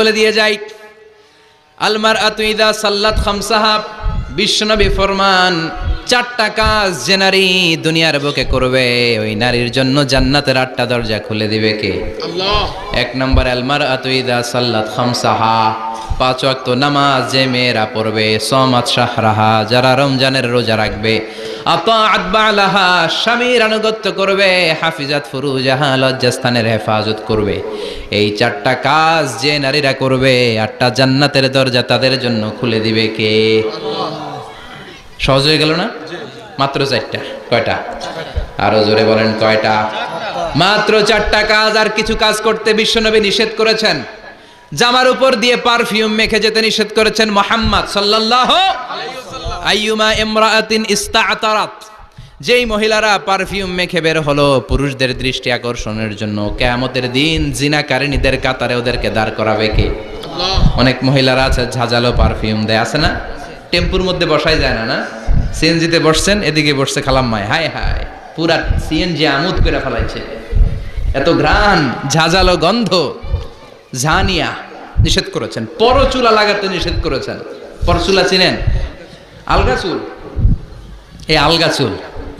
বলে দিয়ে যাই, আল মারআতু ইযা সাল্লাত খামসাহা, বিশ্বনবী ফরমান, চারটা কাজ যে নারী দুনিয়ার বুকে করবে ওই নারীর জন্য জান্নাতের 8টা দরজা খুলে দিবে কে? আল্লাহ। 1 নম্বর, আল মারআতু ইযা সাল্লাত খামসাহা, 5 ওয়াক্ত নামাজ যে মেয়েরা পড়বে, সামাত শাহরাহা, যারা রমজানের রোজা রাখবে, আতাআত বালাহা, স্বামীর আনুগত্য করবে, হাফিজাত ফুরুজাহা, লজ্জাস্থানের হেফাজত করবে। এই 4টা কাজ যে নারীরা করবে 8টা জান্নাতের দরজা তাদের জন্য খুলে দিবে কে? আল্লাহ। সহজ হয়ে গেল না? মাত্র 4টা। কয়টা? আরো জোরে বলেন, কয়টা? মাত্র 4টা কাজ। আর কিছু কাজ করতে বিশ্বনবী নিষেধ করেছেন। জামার উপর দিয়ে পারফিউম মেখে যেতে নিষেধ করেছেন মুহাম্মদ সাল্লাল্লাহু আলাইহি ওয়াসাল্লাম। আইয়ুমা ইমরাআতিন ইস্তা'তারাত, যেই মহিলারা পারফিউম মেখে বের হলো পুরুষদের দৃষ্টি আকর্ষণের জন্য, কিয়ামতের দিন জিনাকারিনীদের কাতারে ওদেরকে দাঁড় করাবে কে? আল্লাহ। অনেক মহিলারা আছে ঝাঁঝালো পারফিউম দেয়, আছে না? টেম্পুর মধ্যে বসাই যায় না, না? সিএনজিতে বসছেন, এদিকে বসছে খালাম্মায়, হায় হায় পুরা সিএনজি আমোদ করে ফেলাইছে, এত ঘ্রাণ, ঝাঁঝালো গন্ধ। জানিয়া নিষেধ করেছেন। পরচুলা লাগাতে নিষেধ করেছেন। পরচুলা চিনেন? আলগা চুল, এই আলগা চুল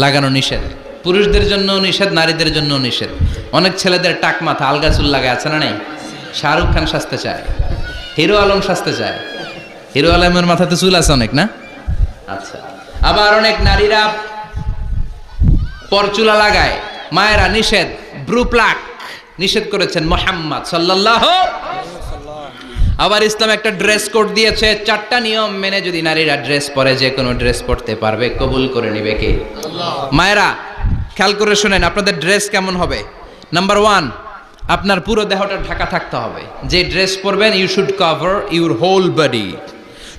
লাগানো নিষেধ। পুরুষদের জন্য নিষেধ, নারীদের জন্য নিষেধ। অনেক ছেলেদের টাক মাথা আলগা চুল লাগায়, আছে না? নাই? শাহরুখ খান সাজতে চায়, হিরো আলম সাজতে চায়। হিরো আলমের মাথাতে চুল আছে অনেক, না? আচ্ছা। আবার অনেক নারীরা পরচুলা লাগায়। মায়েরা নিষেধ। ব্রু প্লাক নিষেধ করেছেন মুহাম্মদ সাল্লাল্লাহু আলাইহি ওয়াসাল্লাম। আবার ইসলাম একটা ড্রেস কোড দিয়েছে। 4টা নিয়ম মেনে যদি নারীরা ড্রেস পরে যে কোনো ড্রেস পরতে পারবে, কবুল করে নেবে কে? আল্লাহ। মায়েরা খেয়াল করে শুনেন, আপনাদের ড্রেস কেমন হবে? নাম্বার 1, আপনার পুরো দেহটা ঢাকা থাকতে হবে। যে ড্রেস পরবেন you should cover your whole body.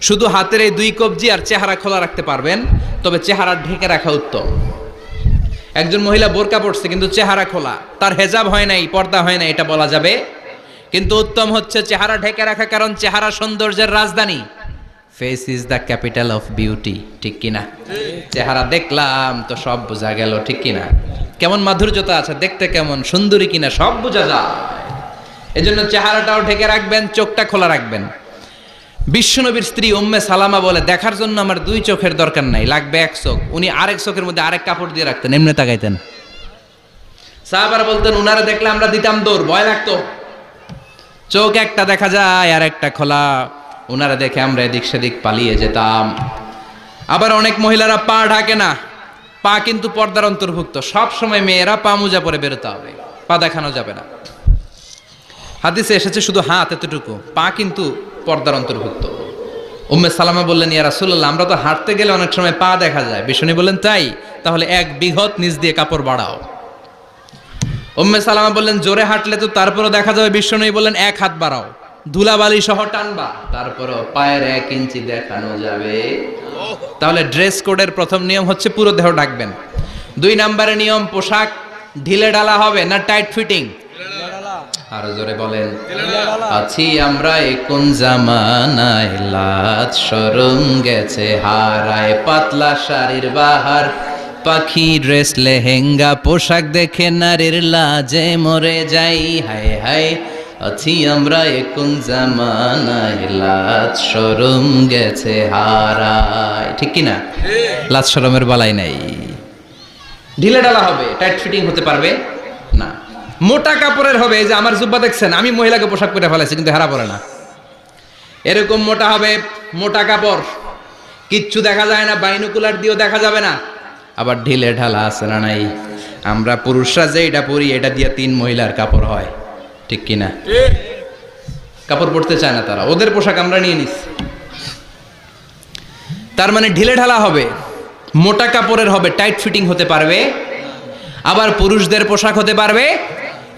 শুধু হাতের এই 2 কবজি আর চেহারা খোলা রাখতে পারবেন, তবে চেহারা ঢেকে রাখা উত্তম। একজন মহিলা বোরকা পরছে কিন্তু চেহারা খোলা, তার হেজাব হয় নাই, পর্দা হয় না, এটা বলা যাবে? কিন্তু উত্তম হচ্ছে চেহারা ঢেকে রাখা, কারণ চেহারা সৌন্দর্যের রাজধানী। Face is the capital of beauty, ঠিক কিনা? চেহারা দেখলাম তো সব বোঝা গেল, ঠিক কিনা? কেমন মাধুর্যতা আছে, দেখতে কেমন সুন্দরী কিনা সব বোঝা যায়। এজন্য চেহারাটাও ঢেকে রাখবেন, চোখটা খোলা রাখবেন। বিশ্বনবীর স্ত্রী উম্মে সালামা বলে, দেখার জন্য আমার 2 চোখের দরকার নাই, লাগবে 1 চোখ। উনি আরেক চোখের মধ্যে আরেক কাপড় দিয়ে রাখতেন, এমনি তাকাইতেন। সাহাবারা বলতেন উনারা দেখলে আমরা দিতাম দৌড়, ভয় লাগতো। চোখ একটা দেখা যায় আর একটা খোলা, উনারা দেখে আমরা এদিক সেদিক পালিয়ে যেতাম। আবার অনেক মহিলারা পা ঢাকে না, পা কিন্তু পর্দার অন্তর্ভুক্ত। সব সময় মেয়েরা পা মোজা পরে বেরোতে হবে, পা দেখানো যাবে না। হাদিসে এসেছে শুধু হাত এতটুকু, পা কিন্তু পর্দার অন্তর্ভুক্ত। উম্মে সালামা বললেন, ইয়া রাসূলুল্লাহ, আমরা তো হাঁটতে গেলে অনেক সময় পা দেখা যায়। বিষ্ণু বললেন, তাই? তাহলে 1 বিঘত নিচ দিয়ে কাপড় বাড়াও। উম্মে সালামা বললেন, জোরে হাঁটলে তো তারপরও দেখা যাবে। বিষ্ণু বললেন, 1 হাত বাড়াও, ধুলাবালি সহ টানবা, তারপরও পায়ের 1 ইঞ্চি দেখানো যাবে। তাহলে ড্রেস কোডের প্রথম নিয়ম হচ্ছে পুরো দেহ ঢাকবেন। 2 নম্বরের নিয়ম, পোশাক ঢিলে ঢালা হবে না টাইট ফিটিং? আরো জোরে বলেন। আছি আমরা কোন জামানায়, লাজ শরম গেছে হারায়, পাতলা শাড়ির বাহার, পাখি ড্রেস লেহেঙ্গা, পোশাক দেখে নারীর লাজে মরে যাই, হায় হায়। আছি আমরা কোন জামানায়, লাজ শরম গেছে হারায়, ঠিক কিনা? লাজ শরমের বালাই নাই। ঢিলে ঢালা হবে, টাইট ফিটিং হতে পারবে না। মোটা কাপড়ের হবে, এই যে আমার জুব্বা দেখছেন, আমি মহিলাকে পোশাক পরে ফেলাইছি কিন্তু হেরা পরে না, এরকম মোটা হবে। মোটা কাপড়, কিচ্ছু দেখা যায় না, বাইনোকুলার দিয়েও দেখা যাবে না। আবার ঢিলে ঢালা আছে না নাই? আমরা পুরুষরা যে এটা পরি, এটা দিয়ে 3 মহিলার কাপড় হয়, ঠিক কিনা? কাপড় পরতে চায় না তারা, ওদের পোশাক আমরা নিয়ে নিচ্ছি। তার মানে ঢিলে ঢালা হবে, মোটা কাপড়ের হবে, টাইট ফিটিং হতে পারবে। আবার পুরুষদের পোশাক হতে পারবে।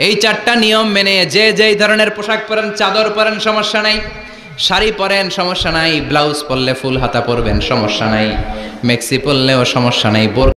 এই 4টা নিয়ম মেনে যে যেই ধরনের পোশাক পরেন, চাদর পরেন সমস্যা নাই, শাড়ি পরেন সমস্যা নাই, ব্লাউজ পরলে ফুল হাতা পরবেন সমস্যা নাই, মেক্সি পরলেও সমস্যা নাই,